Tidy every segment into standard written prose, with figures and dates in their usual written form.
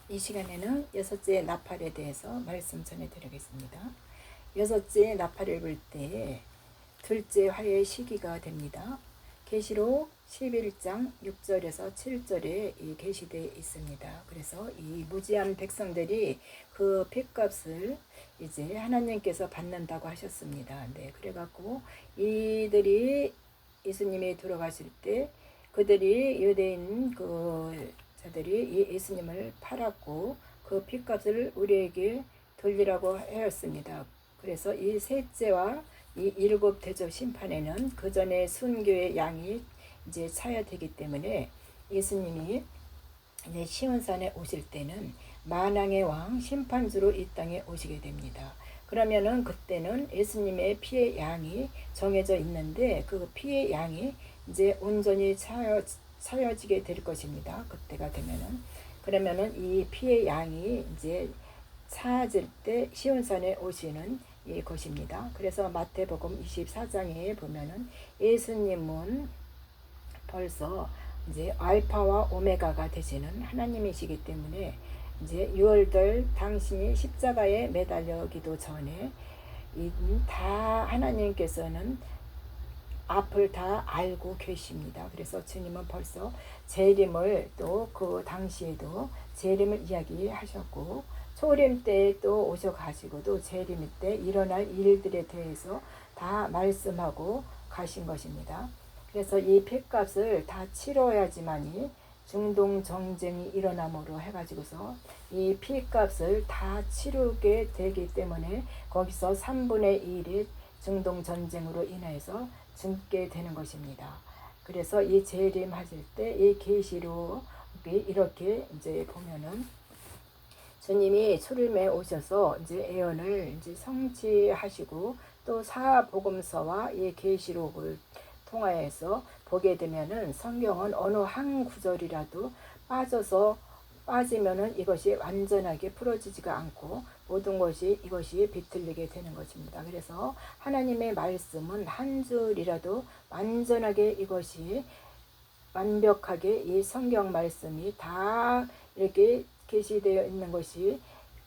이 시간에는 여섯째 나팔에 대해서 말씀 전해드리겠습니다. 여섯째 나팔을 불 때 둘째 화의 시기가 됩니다. 계시록 11장 6절에서 7절에 이 계시되어 있습니다. 그래서 이 무지한 백성들이 그 핏값을 이제 하나님께서 받는다고 하셨습니다. 네, 그래갖고 이들이 예수님이 들어가실 때 그들이 유대인 자들이 예수님을 팔았고 그 핏값을 우리에게 돌리라고 하였습니다. 그래서 이 셋째와 이 일곱 대접 심판에는 그 전에 순교의 양이 이제 차야 되기 때문에 예수님이 이제 시온산에 오실 때는 만왕의 왕 심판주로 이 땅에 오시게 됩니다. 그러면은 그때는 예수님의 피의 양이 정해져 있는데 그 피의 양이 이제 온전히 차여지게 될 것입니다. 그때가 되면은 그러면은 이 피의 양이 이제 차질 때 시온산에 오시는 이 것입니다. 그래서 마태복음 24장에 보면은 예수님은 벌써 이제 알파와 오메가가 되시는 하나님이시기 때문에 이제 6월달 당신이 십자가에 매달려기도 전에 다 하나님께서는 앞을 다 알고 계십니다. 그래서 주님은 벌써 재림을 또 그 당시에도 재림을 이야기하셨고 초림 때에 또 오셔가시고도 재림 때 일어날 일들에 대해서 다 말씀하고 가신 것입니다. 그래서 이 핏값을 다 치러야지만이 중동 정쟁이 일어남으로 해가지고서 이 핏값을 다 치르게 되기 때문에 거기서 3분의 1이 중동 전쟁으로 인해서 죽게 되는 것입니다. 그래서 이 재림하실 때 이 계시록이 이렇게 이제 보면은 주님이 초림에 오셔서 이제 예언을 이제 성취하시고 또 사복음서와 이 계시록을 통하여서 보게 되면은 성경은 어느 한 구절이라도 빠지면은 이것이 완전하게 풀어지지가 않고 모든 것이 이것이 비틀리게 되는 것입니다. 그래서 하나님의 말씀은 한 줄이라도 완전하게 이것이 완벽하게 이 성경 말씀이 다 이렇게 계시되어 있는 것이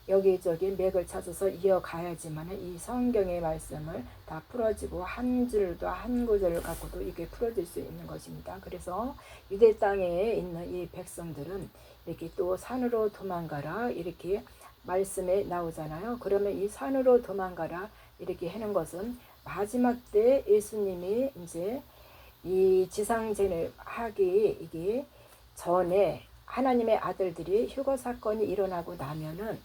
여기저기 맥을 찾아서 이어가야지만 이 성경의 말씀을 다 풀어지고 한 줄도 한 구절을 갖고도 이게 풀어질 수 있는 것입니다. 그래서 유대 땅에 있는 이 백성들은 이렇게 또 산으로 도망가라 이렇게 말씀에 나오잖아요. 그러면 이 산으로 도망가라 이렇게 하는 것은 마지막 때 예수님이 이제 이 지상전을 하기 이게 전에 하나님의 아들들이 휴거 사건이 일어나고 나면은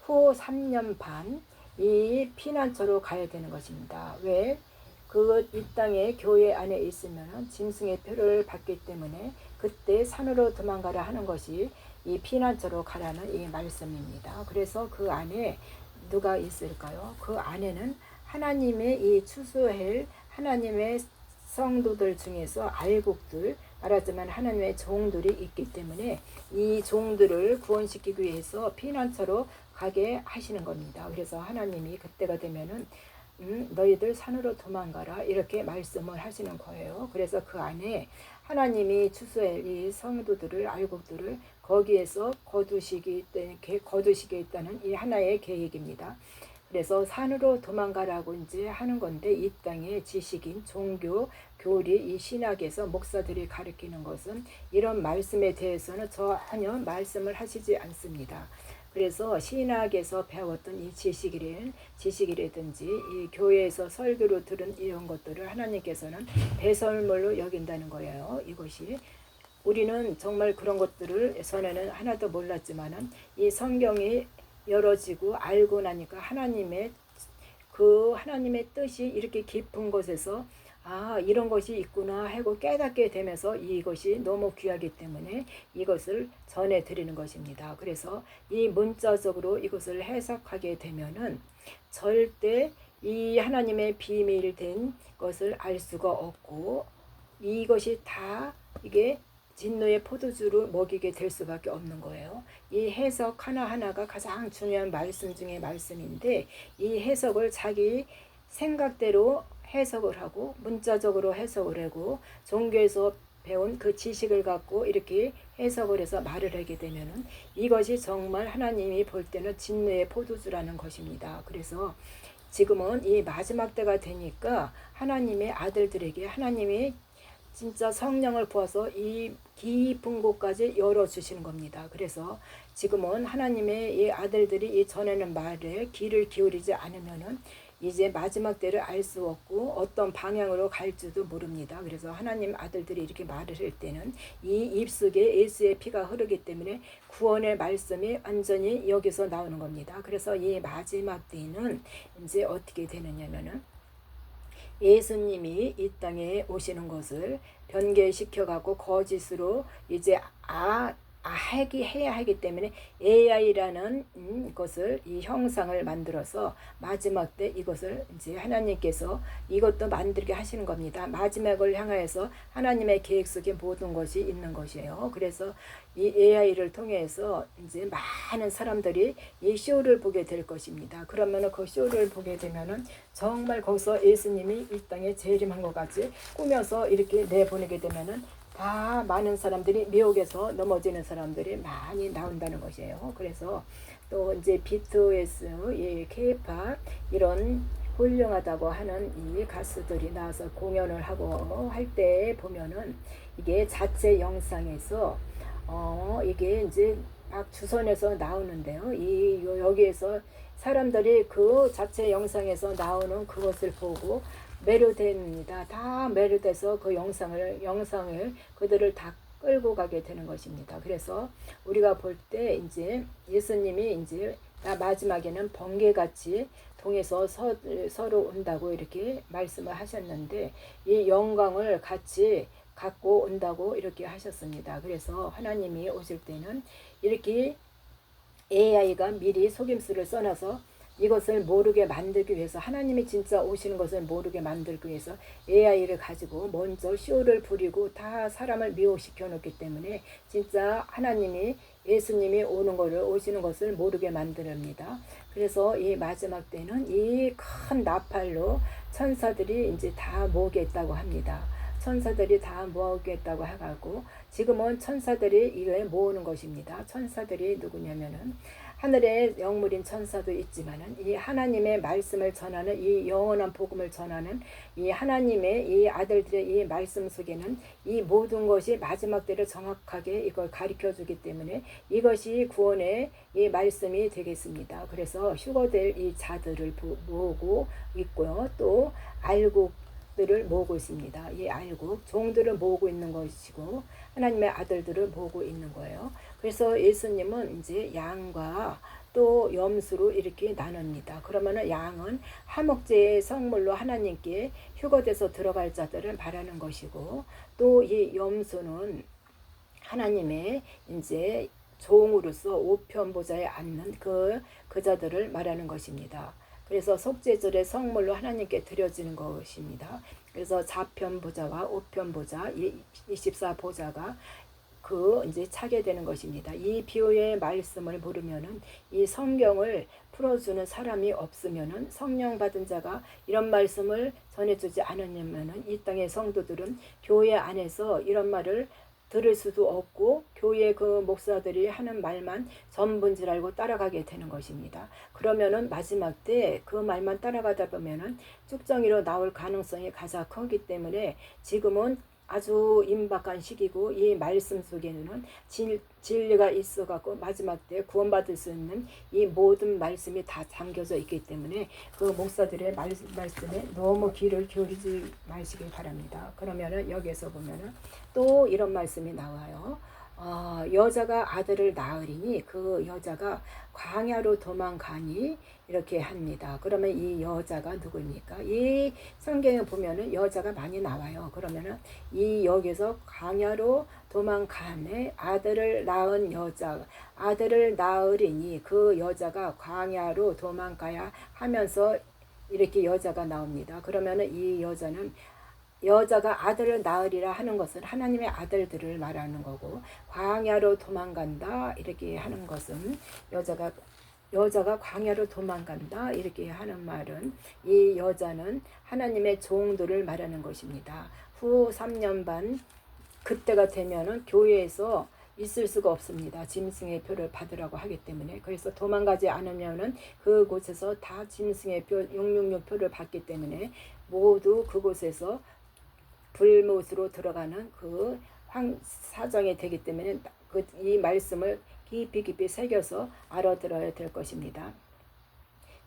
후 3년 반 이 피난처로 가야 되는 것입니다. 왜? 이 땅에 교회 안에 있으면 짐승의 표를 받기 때문에 그때 산으로 도망가라 하는 것이 이 피난처로 가라는 이 말씀입니다. 그래서 그 안에 누가 있을까요? 그 안에는 하나님의 이 추수할 하나님의 성도들 중에서 알곡들 말하자면 하나님의 종들이 있기 때문에 이 종들을 구원시키기 위해서 피난처로 가게 하시는 겁니다. 그래서 하나님이 그때가 되면은 너희들 산으로 도망가라 이렇게 말씀을 하시는 거예요. 그래서 그 안에 하나님이 추수할 이 성도들을 알곡들을 거기에서 거두시겠다는 이 하나의 계획입니다. 그래서 산으로 도망가라고 이제 하는 건데 이 땅의 지식인 종교 교리 이 신학에서 목사들이 가르치는 것은 이런 말씀에 대해서는 전혀 말씀을 하시지 않습니다. 그래서 신학에서 배웠던 이 지식이라든지 이 교회에서 설교로 들은 이런 것들을 하나님께서는 배설물로 여긴다는 거예요. 이것이 우리는 정말 그런 것들을 전에는 하나도 몰랐지만은 이 성경이 열어지고 알고 나니까 하나님의 뜻이 이렇게 깊은 곳에서 이런 것이 있구나 하고 깨닫게 되면서 이것이 너무 귀하기 때문에 이것을 전해 드리는 것입니다. 그래서 이 문자적으로 이것을 해석하게 되면은 절대 이 하나님의 비밀된 것을 알 수가 없고 이것이 다 이게 진노의 포도주를 먹이게 될 수밖에 없는 거예요. 이 해석 하나하나가 가장 중요한 말씀 중에 말씀인데 이 해석을 자기 생각대로 해석을 하고 문자적으로 해석을 하고 종교에서 배운 그 지식을 갖고 이렇게 해석을 해서 말을 하게 되면은 이것이 정말 하나님이 볼 때는 진노의 포도주라는 것입니다. 그래서 지금은 이 마지막 때가 되니까 하나님의 아들들에게 하나님이 진짜 성령을 부어서 이 깊은 곳까지 열어주시는 겁니다. 그래서 지금은 하나님의 이 아들들이 이 전하는 말에 귀를 기울이지 않으면은 이제 마지막 때를 알 수 없고 어떤 방향으로 갈지도 모릅니다. 그래서 하나님 아들들이 이렇게 말을 할 때는 이 입속에 예수의 피가 흐르기 때문에 구원의 말씀이 완전히 여기서 나오는 겁니다. 그래서 이 마지막 때는 이제 어떻게 되느냐면은 예수님이 이 땅에 오시는 것을 변개시켜갖고 거짓으로 이제 해야 하기 때문에 AI라는 것을 이 형상을 만들어서 마지막 때 이것을 이제 하나님께서 이것도 만들게 하시는 겁니다. 마지막을 향하여서 하나님의 계획 속에 모든 것이 있는 것이에요. 그래서 이 AI를 통해서 이제 많은 사람들이 이 쇼를 보게 될 것입니다. 그러면은 그 쇼를 보게 되면은 정말 거기서 예수님이 이 땅에 재림한 것 같이 꾸며서 이렇게 내보내게 되면은 다 많은 사람들이 미혹에서 넘어지는 사람들이 많이 나온다는 것이에요. 그래서 또 이제 BTS, K-pop 이런 훌륭하다고 하는 이 가수들이 나와서 공연을 하고 할 때 보면은 이게 자체 영상에서 이게 이제 막 주선해서 나오는데요. 여기에서 사람들이 그 자체 영상에서 나오는 그것을 보고 매료됩니다. 다 매료돼서 그 영상을 그들을 다 끌고 가게 되는 것입니다. 그래서 우리가 볼 때 이제 예수님이 이제 마지막에는 번개같이 통해서 서로 온다고 이렇게 말씀을 하셨는데 이 영광을 같이 갖고 온다고 이렇게 하셨습니다. 그래서 하나님이 오실 때는 이렇게 AI가 미리 속임수를 써놔서 이것을 모르게 만들기 위해서 하나님이 진짜 오시는 것을 모르게 만들기 위해서 AI를 가지고 먼저 쇼를 부리고 다 사람을 미혹시켜 놓기 때문에 진짜 하나님이 예수님이 오시는 것을 모르게 만듭니다. 그래서 이 마지막 때는 이 큰 나팔로 천사들이 이제 다 모으겠다고 합니다. 천사들이 다 모으겠다고 해가지고 지금은 천사들이 이걸 모으는 것입니다. 천사들이 누구냐면은 하늘의 영물인 천사도 있지만은 이 하나님의 말씀을 전하는 이 영원한 복음을 전하는 이 하나님의 이 아들들의 이 말씀 속에는 이 모든 것이 마지막 때를 정확하게 이걸 가르쳐 주기 때문에 이것이 구원의 이 말씀이 되겠습니다. 그래서 휴거될 이 자들을 모으고 있고요. 또 알곡들을 모으고 있습니다. 이 알곡 종들을 모으고 있는 것이고 하나님의 아들들을 모으고 있는 거예요. 그래서 예수님은 이제 양과 또 염소로 이렇게 나눕니다. 그러면은 양은 화목제의 성물로 하나님께 휴거돼서 들어갈 자들을 말하는 것이고 또 이 염소는 하나님의 이제 종으로서 우편보좌에 앉는 그 자들을 말하는 것입니다. 그래서 속죄절의 성물로 하나님께 드려지는 것입니다. 그래서 좌편보좌와 우편보좌, 24보좌가 이제 차게 되는 것입니다. 이 비유의 말씀을 모르면은 이 성경을 풀어주는 사람이 없으면은 성령 받은 자가 이런 말씀을 전해주지 않으면은 이 땅의 성도들은 교회 안에서 이런 말을 들을 수도 없고 교회 그 목사들이 하는 말만 전부인 줄 알고 따라가게 되는 것입니다. 그러면은 마지막 때 그 말만 따라가다 보면은 쭉정이로 나올 가능성이 가장 크기 때문에 지금은 아주 임박한 시기고 이 말씀 속에는 진리가 있어갖고 마지막 때 구원받을 수 있는 이 모든 말씀이 다 담겨져 있기 때문에 그 목사들의 말씀에 너무 귀를 기울이지 마시길 바랍니다. 그러면은 여기에서 보면은 또 이런 말씀이 나와요. 여자가 아들을 낳으리니 그 여자가 광야로 도망가니 이렇게 합니다. 그러면 이 여자가 누구입니까? 이 성경에 보면은 여자가 많이 나와요. 그러면은 이 여기서 광야로 도망가네 아들을 낳은 여자, 아들을 낳으리니 그 여자가 광야로 도망가야 하면서 이렇게 여자가 나옵니다. 그러면은 이 여자가 아들을 낳으리라 하는 것은 하나님의 아들들을 말하는 거고 광야로 도망간다 이렇게 하는 것은 여자가 광야로 도망간다 이렇게 하는 말은 이 여자는 하나님의 종들을 말하는 것입니다. 후 3년 반 그때가 되면은 교회에서 있을 수가 없습니다. 짐승의 표를 받으라고 하기 때문에. 그래서 도망가지 않으면은 그곳에서 다 짐승의 표, 666표를 받기 때문에 모두 그곳에서 불못으로 들어가는 그 사정이 되기 때문에 이 말씀을 깊이 새겨서 알아들어야 될 것입니다.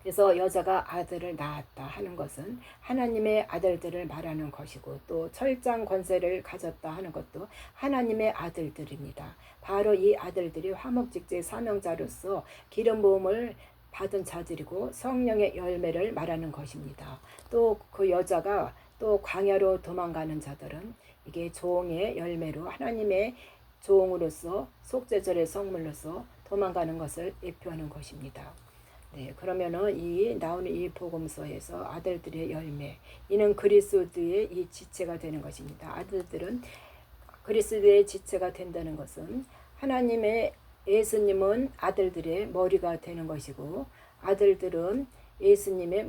그래서 여자가 아들을 낳았다 하는 것은 하나님의 아들들을 말하는 것이고, 또 철장 권세를 가졌다 하는 것도 하나님의 아들들입니다. 바로 이 아들들이 화목직제 사명자로서 기름 부음을 받은 자들이고 성령의 열매를 말하는 것입니다. 또 그 여자가 또 광야로 도망가는 자들은 이게 종의 열매로 하나님의 종으로서 속죄절의 성물로서 도망가는 것을 예표하는 것입니다. 네, 그러면은 이 나오는 이 복음서에서 아들들의 열매, 이는 그리스도의 이 지체가 되는 것입니다. 아들들은 그리스도의 지체가 된다는 것은 하나님의 예수님은 아들들의 머리가 되는 것이고, 아들들은 예수님의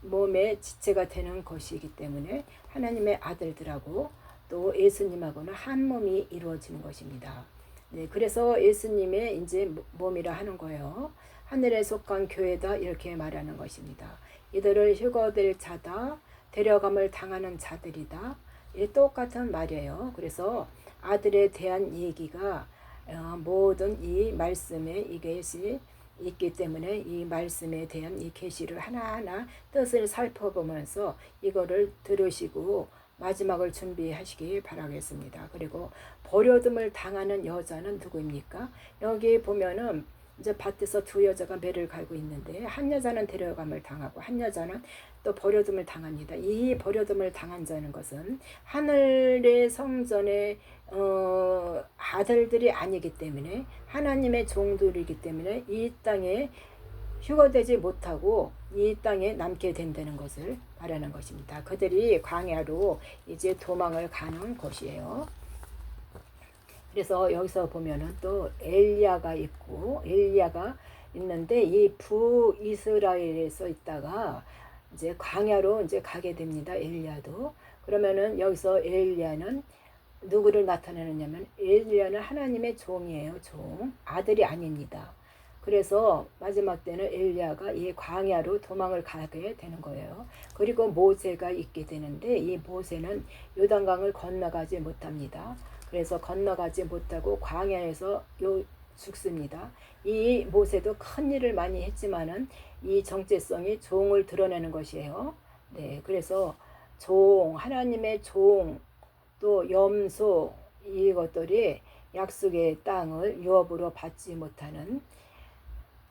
몸의 지체가 되는 것이기 때문에 하나님의 아들들하고 또 예수님하고는 한 몸이 이루어지는 것입니다. 네, 그래서 예수님의 이제 몸이라 하는 거예요. 하늘에 속한 교회다 이렇게 말하는 것입니다. 이들을 휴거될 자다, 데려감을 당하는 자들이다. 이 똑같은 말이에요. 그래서 아들에 대한 얘기가 모든 이 말씀에 이것이 있기 때문에 이 말씀에 대한 이 계시를 하나하나 뜻을 살펴보면서 이거를 들으시고 마지막을 준비하시기 바라겠습니다. 그리고 버려둠을 당하는 여자는 누구입니까? 여기 보면은 이제 밭에서 두 여자가 매를 갈고 있는데 한 여자는 데려감을 당하고 한 여자는 또 버려둠을 당합니다. 이 버려둠을 당한 자는 것은 하늘의 성전의 아들들이 아니기 때문에 하나님의 종들이기 때문에 이 땅에 휴거되지 못하고 이 땅에 남게 된다는 것을 말하는 것입니다. 그들이 광야로 이제 도망을 가는 것이에요. 그래서 여기서 보면은 또 엘리야가 있고, 엘리야가 있는데 이 북이스라엘에서 있다가 이제 광야로 이제 가게 됩니다. 엘리야도. 그러면은 여기서 엘리야는 누구를 나타내느냐면 엘리야는 하나님의 종이에요. 종. 아들이 아닙니다. 그래서 마지막 때는 엘리야가 이 광야로 도망을 가게 되는 거예요. 그리고 모세가 있게 되는데 이 모세는 요단강을 건너가지 못합니다. 그래서 건너가지 못하고 광야에서 죽습니다. 이 모세도 큰 일을 많이 했지만은 이 정체성이 종을 드러내는 것이에요. 네, 그래서 종, 하나님의 종, 또 염소, 이것들이 약속의 땅을 유업으로 받지 못하는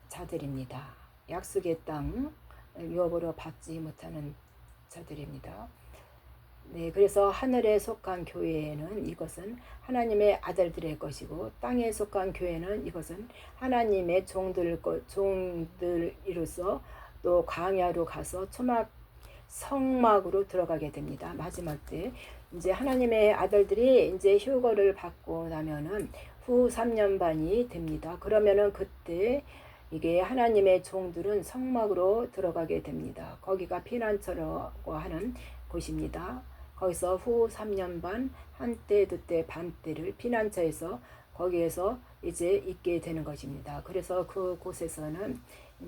자들입니다. 약속의 땅 유업으로 받지 못하는 자들입니다. 네, 그래서 하늘에 속한 교회는 이것은 하나님의 아들들의 것이고, 땅에 속한 교회는 이것은 하나님의 종들이로서 또 광야로 가서 성막으로 들어가게 됩니다. 마지막 때 이제 하나님의 아들들이 이제 휴거를 받고 나면은 후 3년 반이 됩니다. 그러면은 그때 이게 하나님의 종들은 성막으로 들어가게 됩니다. 거기가 피난처라고 하는 곳입니다. 거기서 후 3년 반, 한때, 두때, 반때를 피난처에서 거기에서 이제 있게 되는 것입니다. 그래서 그곳에서는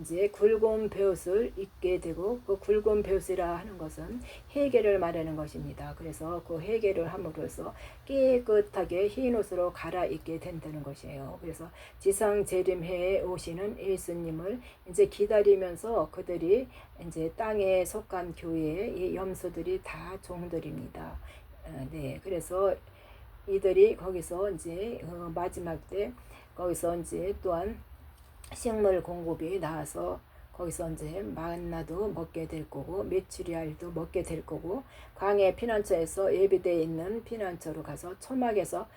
이제 굵은 벼슬 있게 되고, 그 굵은 벼슬이라 하는 것은 회개를 말하는 것입니다. 그래서 그 회개를 함으로써 깨끗하게 흰 옷으로 갈아입게 된다는 것이에요. 그래서 지상 재림해에 오시는 예수님을 이제 기다리면서 그들이 이제 땅에 속한 교회의 이 염소들이 다 종들입니다. 네, 그래서 이들이 거기서 이제 마지막 때 거기서 이제 또한 식물 공급이 나와서 거기서 이제 만나도 먹게 될 거고 메추리알도 먹게 될 거고, 광해 피난처에서 예비되어 있는 피난처로 가서 초막에서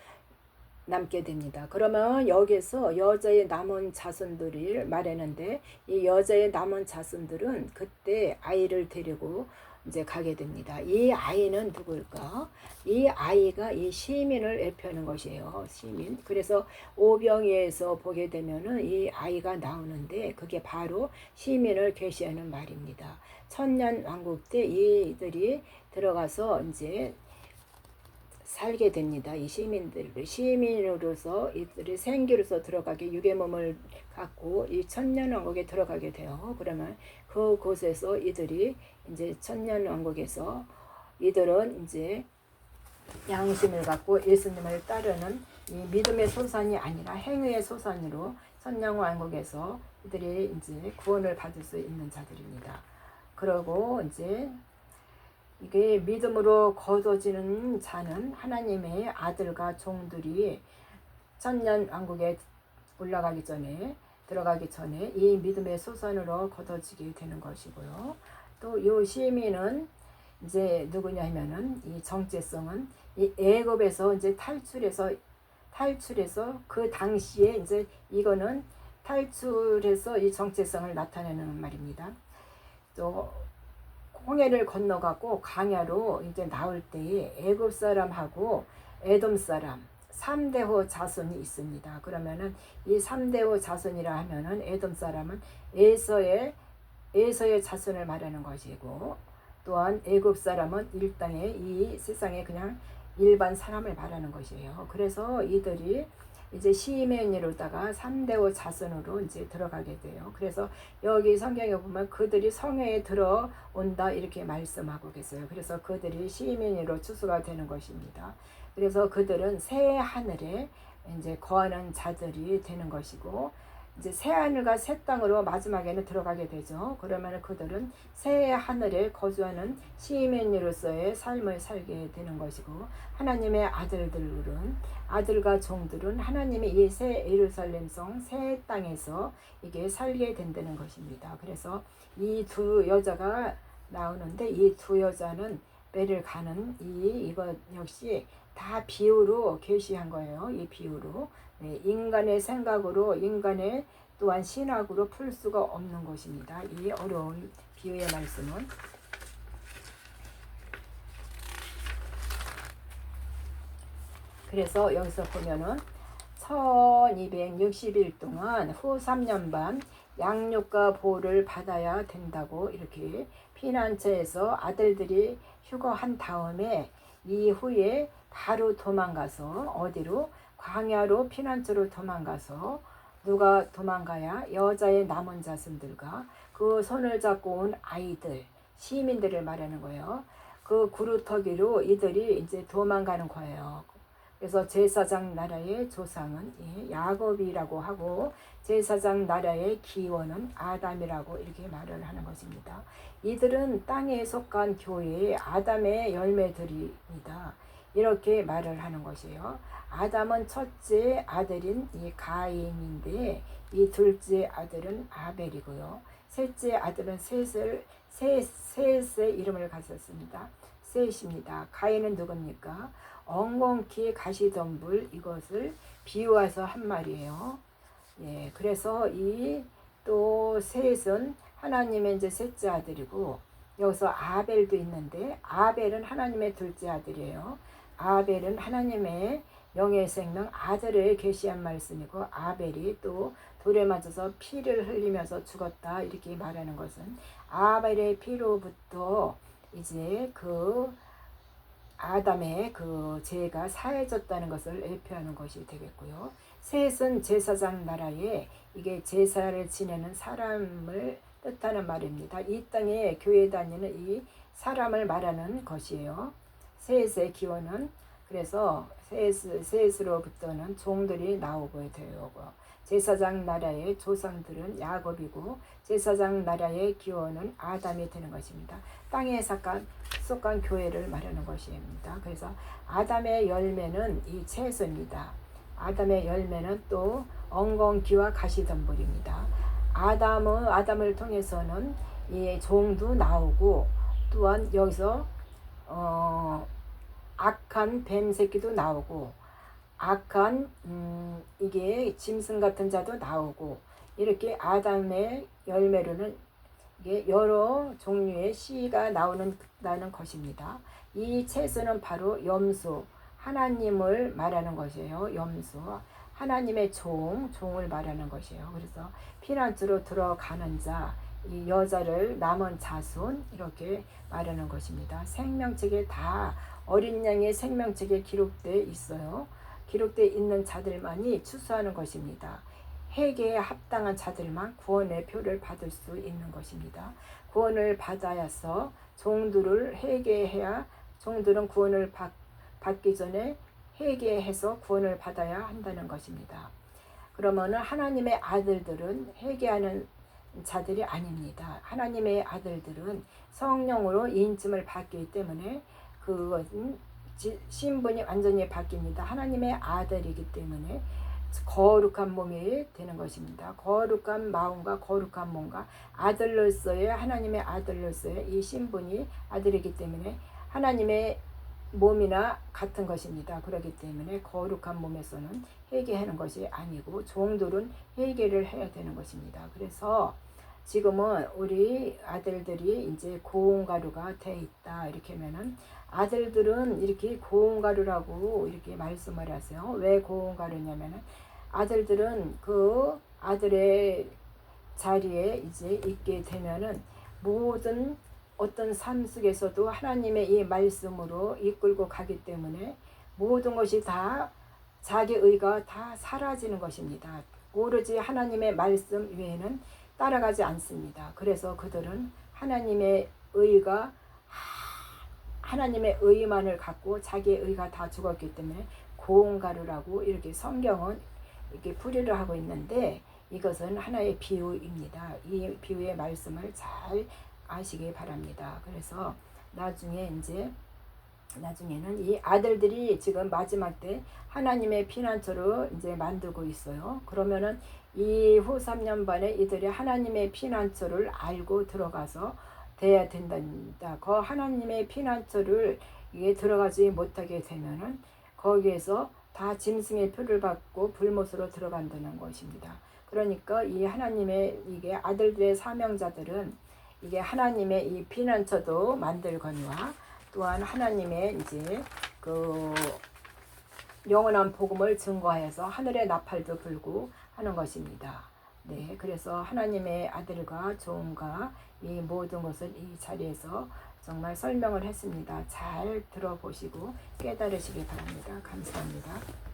남게 됩니다. 그러면 여기서 여자의 남은 자손들을 말하는데 이 여자의 남은 자손들은 그때 아이를 데리고 이제 가게 됩니다. 이 아이는 누구일까? 이 아이가 이 시민을 예표하는 것이에요. 시민. 그래서 오병이에서 보게 되면은 이 아이가 나오는데 그게 바로 시민을 계시하는 말입니다. 천년 왕국 때 이들이 들어가서 이제 살게 됩니다. 이 시민으로서 이들이 생기로서 들어가게 육의 몸을 갖고 이 천년왕국에 들어가게 돼요. 그러면 그곳에서 이들이 이제 천년왕국에서 이들은 이제 양심을 갖고 예수님을 따르는 이 믿음의 소산이 아니라 행위의 소산으로 천년왕국에서 이들이 이제 구원을 받을 수 있는 자들입니다. 그리고 이제 이게 믿음으로 거둬지는 자는 하나님의 아들과 종들이 천년왕국에 올라가기 전에 들어가기 전에 이 믿음의 소산으로 거둬지게 되는 것이고요. 또 이 시민은 이제 누구냐면은 이 정체성은 이 애굽에서 이제 탈출해서 그 당시에 이제 이거는 탈출해서 이 정체성을 나타내는 말입니다. 또 홍해를 건너가고 광야로 이제 나올 때에 애굽 사람하고 에돔 사람 3대호 자손이 있습니다. 그러면은 이 3대호 자손이라 하면은 에돔 사람은 에서의 자손을 말하는 것이고, 또한 애굽 사람은 일당의 이 세상에 그냥 일반 사람을 말하는 것이에요. 그래서 이들이 이제 시메온으로다가 3대호 자손으로 이제 들어가게 돼요. 그래서 여기 성경에 보면 그들이 성회에 들어온다 이렇게 말씀하고 계세요. 그래서 그들이 시메온으로 추수가 되는 것입니다. 그래서 그들은 새 하늘에 이제 거하는 자들이 되는 것이고, 이제 새 하늘과 새 땅으로 마지막에는 들어가게 되죠. 그러면 그들은 새 하늘에 거주하는 시민으로서의 삶을 살게 되는 것이고, 하나님의 아들과 종들은 하나님의 이 새 예루살렘성 새 땅에서 이게 살게 된다는 것입니다. 그래서 이 두 여자가 나오는데 이 두 여자는 배를 가는 이것 역시 다 비유로 계시한 거예요. 이 비유로. 네, 인간의 생각으로, 인간의 또한 신학으로 풀 수가 없는 것입니다. 이 어려운 비유의 말씀은. 그래서 여기서 보면은 1260일 동안 후 3년 반 양육과 보호를 받아야 된다고 이렇게 피난처에서 아들들이 휴거한 다음에 이후에 바로 도망가서 어디로? 광야로 피난처로 도망가서, 누가 도망가야? 여자의 남은 자손들과 그 손을 잡고 온 아이들, 시민들을 말하는 거예요. 그 구루터기로 이들이 이제 도망가는 거예요. 그래서 제사장 나라의 조상은 야곱이라고 하고, 제사장 나라의 기원은 아담이라고 이렇게 말을 하는 것입니다. 이들은 땅에 속한 교회의 아담의 열매들입니다. 이렇게 말을 하는 것이에요. 아담은 첫째 아들인 이 가인인데 이 둘째 아들은 아벨이고요. 셋째 아들은 셋의 이름을 가졌습니다. 셋입니다. 가인은 누굽니까? 엉겅퀴 가시덤불, 이것을 비유해서 한 말이에요. 예, 그래서 이 또 셋은 하나님의 이제 셋째 아들이고, 여기서 아벨도 있는데 아벨은 하나님의 둘째 아들이에요. 아벨은 하나님의 영의 생명 아들을 계시한 말씀이고, 아벨이 또 돌에 맞아서 피를 흘리면서 죽었다 이렇게 말하는 것은 아벨의 피로부터 이제 그 아담의 그 죄가 사해졌다는 것을 예표하는 것이 되겠고요. 셋은 제사장 나라에 이게 제사를 지내는 사람을 뜻하는 말입니다. 이 땅에 교회 다니는 이 사람을 말하는 것이에요. 셋의 기원은, 그래서 셋으로부터는 종들이 나오게 되고, 제사장 나라의 조상들은 야곱이고 제사장 나라의 기원은 아담이 되는 것입니다. 땅에 속한 교회를 말하는 것입니다. 그래서 아담의 열매는 이 채소입니다. 아담의 열매는 또 엉겅퀴와 가시덤불입니다. 아담을 통해서는 이 종도 나오고, 또한 여기서 악한 뱀 새끼도 나오고, 악한 이게 짐승 같은 자도 나오고, 이렇게 아담의 열매로는 이게 여러 종류의 씨가 나오는 것입니다. 이 채소는 바로 염소, 하나님을 말하는 것이에요. 염소, 하나님의 종을 말하는 것이에요. 그래서 피난처로 들어가는 자, 이 여자를 남은 자손 이렇게 말하는 것입니다. 생명책에 다 어린 양의 생명책에 기록되어 있어요. 기록되어 있는 자들만이 추수하는 것입니다. 회개에 합당한 자들만 구원의 표를 받을 수 있는 것입니다. 구원을 받아야서 종들을 회개해야, 종들은 구원을 받기 전에 회개해서 구원을 받아야 한다는 것입니다. 그러면은 하나님의 아들들은 회개하는 자들이 아닙니다. 하나님의 아들들은 성령으로 인침을 받기 때문에 그것은 신분이 완전히 바뀝니다. 하나님의 아들이기 때문에 거룩한 몸이 되는 것입니다. 거룩한 마음과 거룩한 몸과 아들로서의, 하나님의 아들로서의 이 신분이 아들이기 때문에 하나님의 몸이나 같은 것입니다. 그렇기 때문에 거룩한 몸에서는 회개하는 것이 아니고 종들은 회개를 해야 되는 것입니다. 그래서 지금은 우리 아들들이 이제 고운가루가 돼 있다 이렇게 하면은, 아들들은 이렇게 고운가루라고 이렇게 말씀을 하세요. 왜 고운가루냐면은 아들들은 그 아들의 자리에 이제 있게 되면은 모든 어떤 삶 속에서도 하나님의 이 말씀으로 이끌고 가기 때문에 모든 것이 다 자기 의가 다 사라지는 것입니다. 오로지 하나님의 말씀 외에는 따라가지 않습니다. 그래서 그들은 하나님의 의가, 하나님의 의만을 갖고 자기의 의가 다 죽었기 때문에 고운가루라고 이렇게 성경은 이렇게 풀이를 하고 있는데, 이것은 하나의 비유입니다. 이 비유의 말씀을 잘 아시기 바랍니다. 그래서 나중에는 이 아들들이 지금 마지막 때 하나님의 피난처로 이제 만들고 있어요. 그러면은 이후 3년 반에 이들이 하나님의 피난처를 알고 들어가서 돼야 된다. 그 하나님의 피난처를 이게 들어가지 못하게 되면은 거기에서 다 짐승의 표를 받고 불못으로 들어간다는 것입니다. 그러니까 이 하나님의 이게 아들들의 사명자들은 이게 하나님의 이 피난처도 만들거니와 또한 하나님의 이제 그 영원한 복음을 증거하여서 하늘의 나팔도 불고 하는 것입니다. 네, 그래서 하나님의 아들과 종과 이 모든 것을 이 자리에서 정말 설명을 했습니다. 잘 들어보시고 깨달으시기 바랍니다. 감사합니다.